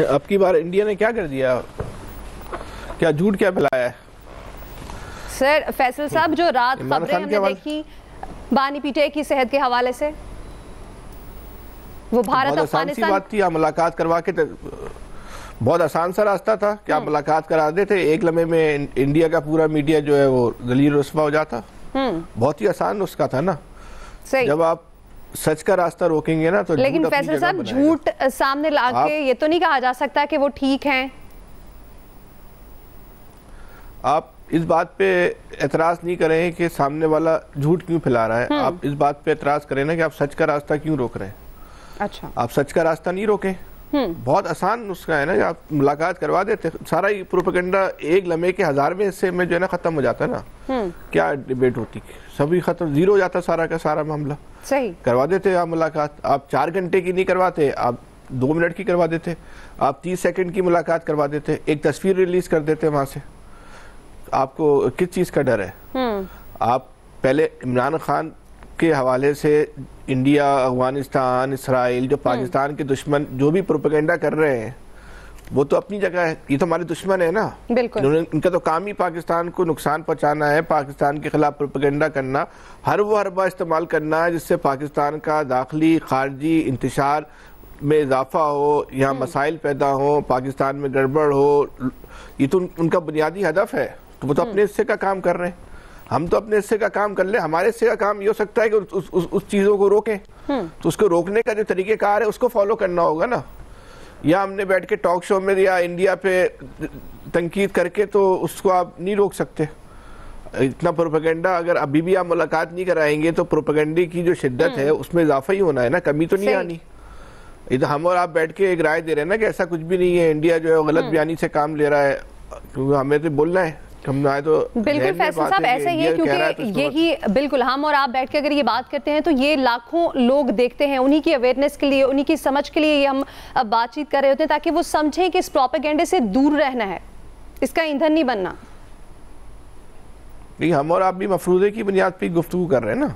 अब की बार इंडिया ने क्या कर दिया, क्या झूठ क्या फैलाया है? सर फैसल साहब, जो रात खबरें हमने देखी बानी पीटे की सेहत के हवाले से, वो भारत अफगानिस्तान बात थी, आप मुलाकात करवा के बहुत आसान सा रास्ता था कि आप मुलाकात करा देते, एक लम्हे में इंडिया का पूरा मीडिया जो है वो दलील रुस्वा हो जाता। बहुत ही आसान नुस्खा था ना। सही। जब आप सच का रास्ता रोकेंगे ना तो लेकिन फैसल साहब, झूठ सामने लाके ये तो नहीं कहा जा सकता कि वो ठीक हैं। आप इस बात पे एतराज नहीं करें कि सामने वाला झूठ क्यों फैला रहा है, आप इस बात पे एतराज करें ना कि आप सच का रास्ता क्यों रोक रहे हैं। अच्छा, आप सच का रास्ता नहीं रोके। बहुत आसान नुस्खा है ना कि आप मुलाकात करवा देते, सारा ही प्रोपेगेंडा एक लम्हे के 1000वें हिस्से में जो है ना खत्म हो जाता है ना। क्या डिबेट होती, सभी खत्म, जीरो हो जाता सारा का सारा मामला। सही। करवा देते आप मुलाकात, आप 4 घंटे की नहीं करवाते, आप 2 मिनट की करवा देते, आप 30 सेकंड की मुलाकात करवा देते, एक तस्वीर रिलीज कर देते वहां से। आपको किस चीज का डर है? आप पहले इमरान खान के हवाले से इंडिया, अफगानिस्तान, इसराइल, जो पाकिस्तान के दुश्मन जो भी प्रोपेगेंडा कर रहे हैं वो तो अपनी जगह है, ये तो हमारे दुश्मन है ना। बिल्कुल। इनका तो काम ही पाकिस्तान को नुकसान पहुंचाना है, पाकिस्तान के खिलाफ प्रोपेगेंडा करना, हर वो हरबा इस्तेमाल करना है जिससे पाकिस्तान का दाखिली खारजी इंतशार में इजाफा हो, यहाँ मसाइल पैदा हो, पाकिस्तान में गड़बड़ हो। ये तो उनका बुनियादी हदफ है, तो वो तो अपने हिस्से का काम कर रहे हैं। हम तो अपने हिस्से का काम कर ले, हमारे हिस्से का काम ये हो सकता है कि उस चीजों को रोकें। तो उसको रोकने का जो तरीकेकार है उसको फॉलो करना होगा ना। या हमने बैठ के टॉक शो में या इंडिया पे तनकीद करके तो उसको आप नहीं रोक सकते। इतना प्रोपेगेंडा अगर अभी भी आप मुलाकात नहीं कराएंगे तो प्रोपेगेंडे की जो शिद्दत है उसमें इजाफा ही होना है ना, कमी तो नहीं आनी। ये तो हम और आप बैठ के एक राय दे रहे हैं ना कि ऐसा कुछ भी नहीं है, इंडिया जो है गलत बयानी से काम ले रहा है, क्योंकि हमें तो बोलना है। तो बिल्कुल फैसल साहब, ऐसा ही है क्योंकि यही बिल्कुल हम और आप बैठ के अगर ये बात करते हैं तो ये लाखों लोग देखते हैं, उन्हीं की अवेयरनेस के लिए, उन्हीं की समझ के लिए ये हम अब बातचीत कर रहे होते हैं ताकि वो समझें कि इस प्रोपेगेंडे से दूर रहना है, इसका ईंधन नहीं बनना। नहीं, हम और आप भी मफरूजे की बुनियाद पर गुफ्तगू कर रहे हैं ना।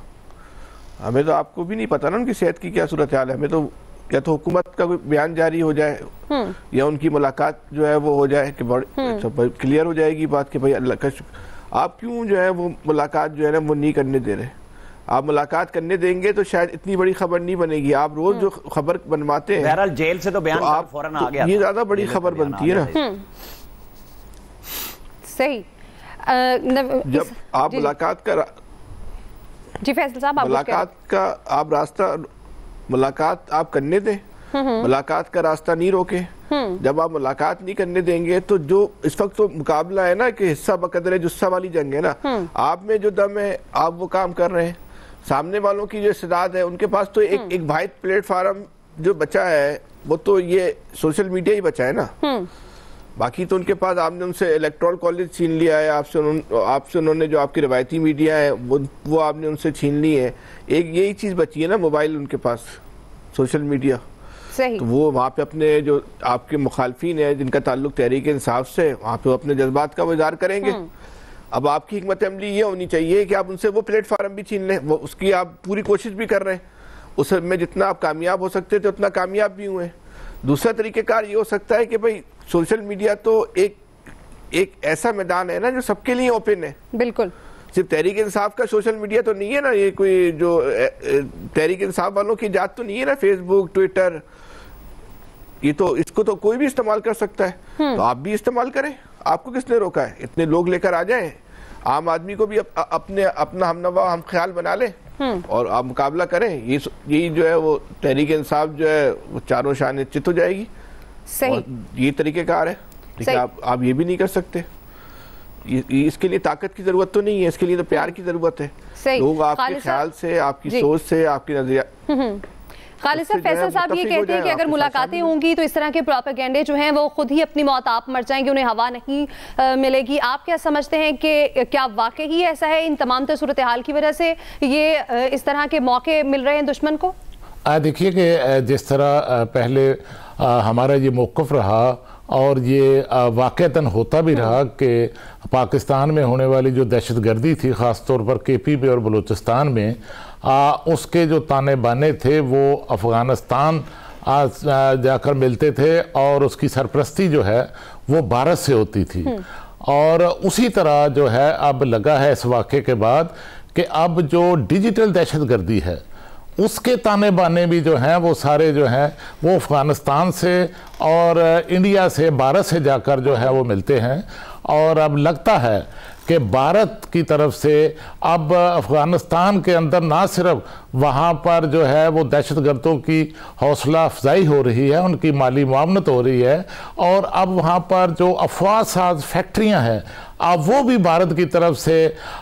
हमें तो आपको भी नहीं पता ना उनकी सेहत की क्या सूरत हाल है। हमें तो या तो हुकूमत का कोई बयान जारी हो जाए या उनकी मुलाकात जो है वो हो जाए कि क्लियर हो जाएगी बात कि भाई अल्लाह का शुक्र। आप क्यों जो है वो मुलाकात जो है ना वो नहीं करने दे रहे? आप मुलाकात करने देंगे तो शायद इतनी बड़ी खबर नहीं बनेगी। आप रोज जो खबर बनवाते हैं, बहरहाल जेल से तो बयान तो आप फौरन आ गया, ये ज्यादा बड़ी खबर बनती है ना। सही। जब आप मुलाकात का जी फैसल साहब, मुलाकात का आप रास्ता, मुलाकात आप करने दें, मुलाकात का रास्ता नहीं रोके। जब आप मुलाकात नहीं करने देंगे तो जो इस वक्त तो मुकाबला है ना कि हिस्सा बकदरे जुस्सा वाली जंग है ना। आप में जो दम है आप वो काम कर रहे हैं, सामने वालों की जो इस्तेदाद है उनके पास तो एक वाहिद प्लेटफार्म जो बचा है वो तो ये सोशल मीडिया ही बचा है ना। बाकी तो उनके पास, आपने उनसे इलेक्टोरल कॉलेज छीन लिया है, आपसे उन्होंने जो आपकी रवायती मीडिया है वो आपने उनसे छीन ली है। एक यही चीज़ बची है ना, मोबाइल उनके पास, सोशल मीडिया। सही। तो वो वहाँ पे अपने जो आपके मुखालफिन है जिनका ताल्लुक तहरीक इंसाफ से, वहाँ पे अपने जज्बात का इज़हार करेंगे। अब आपकी हिकमत अमली ये होनी चाहिए कि आप उनसे वो प्लेटफार्म भी छीन लें, वो उसकी आप पूरी कोशिश भी कर रहे हैं, उसमें जितना आप कामयाब हो सकते थे उतना कामयाब भी हुए। दूसरा तरीक़ेकार ये हो सकता है कि भाई सोशल मीडिया तो एक ऐसा मैदान है ना जो सबके लिए ओपन है। बिल्कुल। सिर्फ तहरीक इंसाफ का सोशल मीडिया तो नहीं है ना, ये कोई जो तहरीक इंसाफ वालों की जात तो नहीं है ना, फेसबुक, ट्विटर, ये तो इसको तो कोई भी इस्तेमाल कर सकता है। तो आप भी इस्तेमाल करें, आपको किसने रोका है? इतने लोग लेकर आ जाएं, आम आदमी को भी अपना हमनवा हम ख्याल बना लें और आप मुकाबला करें। यही जो है वो तहरीक इंसाफ जो है वो चारों शान चित हो जाएगी। सही। ये तरीकेकार है, लेकिन आप ये भी नहीं कर सकते। इसके लिए ताकत की जरूरत तो नहीं है, इसके लिए तो प्यार की जरूरत है। लोग आपके ख्याल से, आपकी सोच से, आपकी नजरिया। खालिद साहब, फैसल साहब ये कहते हैं कि अगर मुलाकातें होंगी तो इस तरह के प्रोपेगेंडे जो हैं वो खुद ही अपनी मौत आप मर जाएंगे, उन्हें हवा नहीं मिलेगी। आप क्या समझते हैं कि क्या वाकई ही ऐसा है? इन तमाम सूरत हाल की वजह से ये इस तरह के मौके मिल रहे हैं दुश्मन को? देखिए कि जिस तरह पहले हमारा ये मौक़िफ़ रहा और ये वाक़तन होता भी रहा कि पाकिस्तान में होने वाली जो दहशतगर्दी थी, ख़ास तौर पर KPP और बलूचिस्तान में, उसके जो ताने बाने थे वो अफ़गानिस्तान जाकर मिलते थे और उसकी सरपरस्ती जो है वो भारत से होती थी। और उसी तरह जो है अब लगा है इस वाक़े के बाद कि अब जो डिजिटल दहशतगर्दी है उसके ताने बाने भी जो हैं वो सारे जो हैं वो अफ़गानिस्तान से और इंडिया से, भारत से जाकर जो है वो मिलते हैं। और अब लगता है कि भारत की तरफ से अब अफ़गानिस्तान के अंदर ना सिर्फ वहाँ पर जो है वो दहशतगर्दों की हौसला अफजाई हो रही है, उनकी माली मुआवनत हो रही है, और अब वहाँ पर जो अफवाह साज फैक्ट्रियाँ हैं अब वो भी भारत की तरफ से,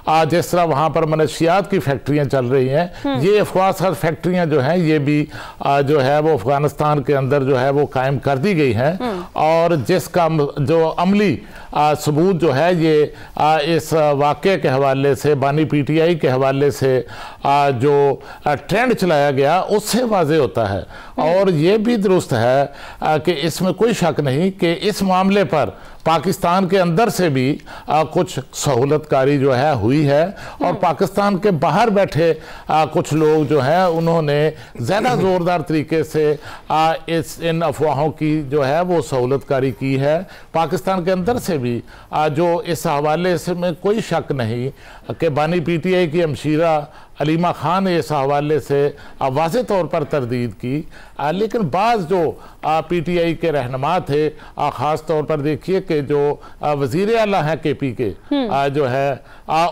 जिस तरह वहाँ पर मनशियात की फैक्ट्रियाँ चल रही हैं, ये अफवाह साज फैक्ट्रियाँ जो हैं ये भी जो है वो अफ़गानिस्तान के अंदर जो है वो कायम कर दी गई हैं। और जिसका जो अमली सबूत जो है ये इस वाक़े के हवाले से, बानी PTI के हवाले से जो ट्रेंड चलाया गया उससे वाज़े होता है। और ये भी दुरुस्त है कि इसमें कोई शक नहीं कि इस मामले पर पाकिस्तान के अंदर से भी कुछ सहूलतकारी जो है हुई है, और पाकिस्तान के बाहर बैठे कुछ लोग जो हैं उन्होंने ज़्यादा ज़ोरदार तरीके से इन अफवाहों की जो है वो सहूलतकारी की है। पाकिस्तान के अंदर से भी जो इस हवाले से में कोई शक नहीं कि बानी PTI की हमशीरा अलीमा खान ने इस हवाले से वाज़े तौर पर तरदीद की, लेकिन बाज़ जो PTI के रहनुमा थे, ख़ास तौर पर देखिए कि जो वज़ीर आला हैं KP के जो है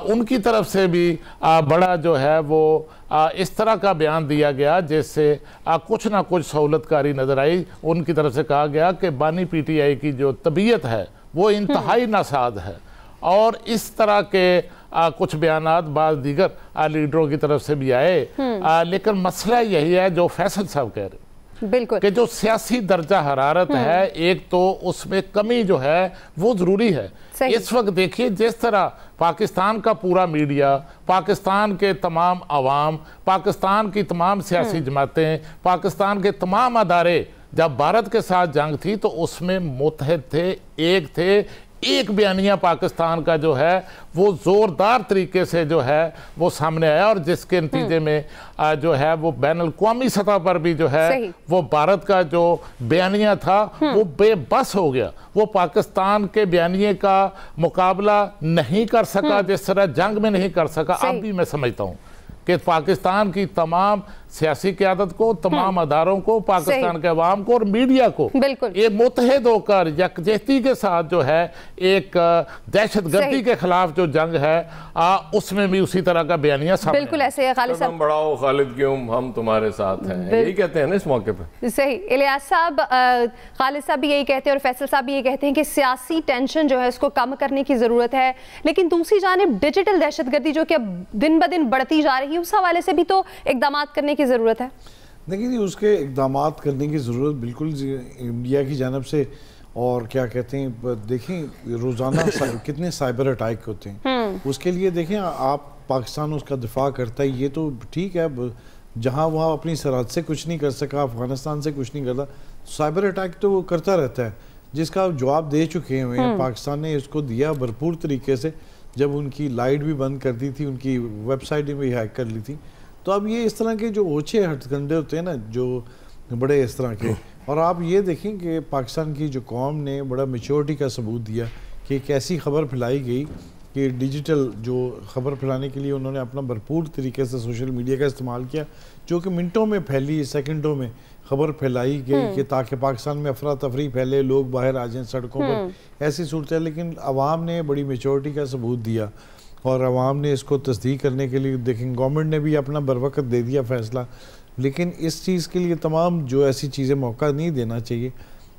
उनकी तरफ से भी बड़ा जो है वो इस तरह का बयान दिया गया जिससे कुछ ना कुछ सहूलतकारी नज़र आई। उनकी तरफ से कहा गया कि बानी PTI की जो तबीयत है वो इंतहाई नासाज है, और इस तरह के कुछ बयानात बाद दीगर लीडरों की तरफ से भी आए। लेकिन मसला यही है जो फैसल साहब कह रहे बिल्कुल कि जो सियासी दर्जा हरारत है एक तो उसमें कमी जो है वो ज़रूरी है। इस वक्त देखिए जिस तरह पाकिस्तान का पूरा मीडिया, पाकिस्तान के तमाम अवाम, पाकिस्तान की तमाम सियासी जमातें, पाकिस्तान के तमाम अदारे जब भारत के साथ जंग थी तो उसमें मुत्तहिद थे, एक थे। एक बयानिया पाकिस्तान का जो है वो ज़ोरदार तरीके से जो है वो सामने आया, और जिसके नतीजे में जो है वो बैनुल-अक़वामी सतह पर भी जो है वो भारत का जो बयानिया था वो बेबस हो गया। वो पाकिस्तान के बयानिए का मुकाबला नहीं कर सका, जिस तरह जंग में नहीं कर सका। अब भी मैं समझता हूँ कि पाकिस्तान की तमाम सियासी क़यादत को, तमाम अदारों को, पाकिस्तान के अवाम को और मीडिया को ये मुत्तहिद होकर यकजहती के साथ जो है एक दहशतगर्दी के खिलाफ जो जंग है उसमें भी उसी तरह का बयानिया सामने। बिल्कुल ऐसे है। खालिद साहब बढ़ाओ खालिद क्यों, हम तुम्हारे साथ हैं, यही कहते हैं ना इस मौके पे। सही। इलियास साहब, खालिद साहब भी यही कहते हैं और फैसल साहब भी यही कहते हैं कि सियासी टेंशन जो है उसको कम करने की जरूरत है, लेकिन दूसरी जानिब डिजिटल दहशतगर्दी जो कि अब दिन ब दिन बढ़ती जा रही है उस हवाले से भी तो इक़दाम करने की ज़रूरत है। देखिए उसके इक़दाम करने की ज़रूरत बिल्कुल इंडिया की जानब से, और क्या कहते हैं देखें रोज़ाना कितने साइबर अटैक होते हैं, उसके लिए देखें आप पाकिस्तान उसका दिफा करता है, ये तो ठीक है, जहाँ वहाँ अपनी सरहद से कुछ नहीं कर सका, अफगानिस्तान से कुछ नहीं करता, साइबर अटैक तो वो करता रहता है, जिसका जवाब दे चुके हुए हैं। पाकिस्तान ने इसको दिया भरपूर तरीके से, जब उनकी लाइट भी बंद कर दी थी, उनकी वेबसाइट भी हैक कर ली थी। तो अब ये इस तरह के जो ओछे हथकंडे होते हैं ना, जो बड़े इस तरह के, और आप ये देखें कि पाकिस्तान की जो कौम ने बड़ा मैच्योरिटी का सबूत दिया कि एक ऐसी खबर फैलाई गई कि डिजिटल जो खबर फैलाने के लिए उन्होंने अपना भरपूर तरीके से सोशल मीडिया का इस्तेमाल किया, जो कि मिनटों में फैली, सेकंडों में खबर फैलाई गई कि ताकि पाकिस्तान में अफरा तफरी फैले, लोग बाहर आ जाएँ सड़कों पर, ऐसी सूरत है। लेकिन अवाम ने बड़ी मैच्योरिटी का सबूत दिया और अवाम ने इसको तस्दीक करने के लिए देखें गवर्नमेंट ने भी अपना बर वक्त दे दिया फैसला। लेकिन इस चीज़ के लिए तमाम जो ऐसी चीज़ें मौका नहीं देना चाहिए।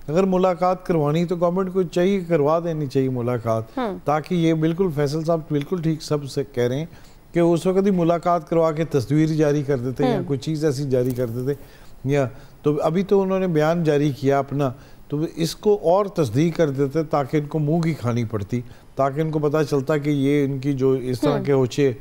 अगर मुलाकात करवानी तो गवर्नमेंट को चाहिए करवा देनी चाहिए मुलाकात, ताकि ये बिल्कुल फैसल साहब बिल्कुल ठीक सब से कह रहे हैं कि उस वक्त ही मुलाकात करवा के तस्वीर जारी कर देते या कोई चीज़ ऐसी जारी कर देते, या तो अभी तो उन्होंने बयान जारी किया अपना, तो इसको और तस्दीक कर देते ताकि इनको मुँह की खानी पड़ती, ताकि इनको पता चलता कि ये इनकी जो इस तरह के होचे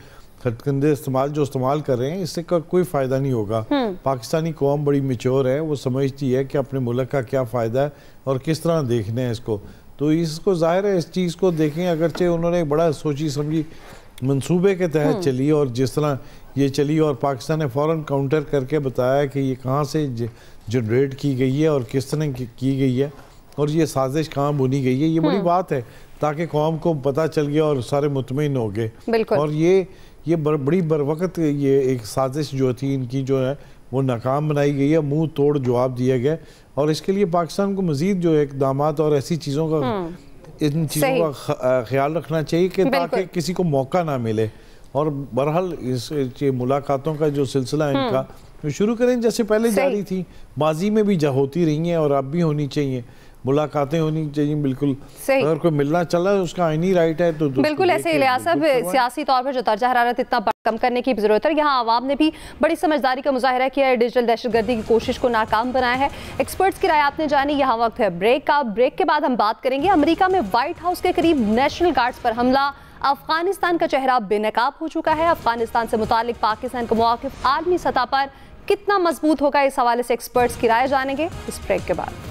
हथकंडे इस्तेमाल कर रहे हैं इससे कोई फ़ायदा नहीं होगा। पाकिस्तानी कौम बड़ी मैच्योर है, वो समझती है कि अपने मुल्क का क्या फ़ायदा है और किस तरह देखना है इसको। तो इसको ज़ाहिर है इस चीज़ को देखें, अगरचे उन्होंने बड़ा सोची समझी मंसूबे के तहत चली और जिस तरह ये चली और पाकिस्तान ने फ़ौरन काउंटर करके बताया कि ये कहाँ से जनरेट की गई है और किस तरह की गई है और ये साजिश कहाँ बुनी गई है। ये बड़ी बात है ताकि कौम को पता चल गया और सारे मुतमईन हो गए। और ये बड़ी बरवक़्त ये एक साजिश जो थी इनकी जो है वो नाकाम बनाई गई है, मुंह तोड़ जवाब दिया गया और इसके लिए पाकिस्तान को मज़ीद जो इक़दामात और ऐसी चीज़ों का इन चीज़ों का ख्याल रखना चाहिए कि ताकि किसी को मौका ना मिले। और बहरहाल इस मुलाकातों का जो सिलसिला है इनका शुरू करें जैसे पहले जारी थी, माजी में भी होती रही हैं और अब भी होनी चाहिए, मुलाकातें होनी चाहिए। बिल्कुल अगर कोई मिलना चला है उसका आईनी राइट है तो बिल्कुल ऐसे इलियास साहब सियासी तौर पर जो दर्जा हरारत इतना कम करने की जरूरत है, यहाँ आवाम ने भी बड़ी समझदारी का मुजाहिरा किया है, डिजिटल दहशतगर्दी की कोशिश को नाकाम बनाया है। एक्सपर्ट्स की राय आपने जानी। यहाँ वक्त है ब्रेक का। ब्रेक के बाद हम बात करेंगे अमेरिका में व्हाइट हाउस के करीब नेशनल गार्ड्स पर हमला, अफगानिस्तान का चेहरा बेनकाब हो चुका है, अफगानिस्तान से मुतालिक पाकिस्तान का मौक़िफ़ आलमी सतह पर कितना मजबूत होगा, इस हवाले से एक्सपर्ट्स की राय जानेंगे इस ब्रेक के बाद।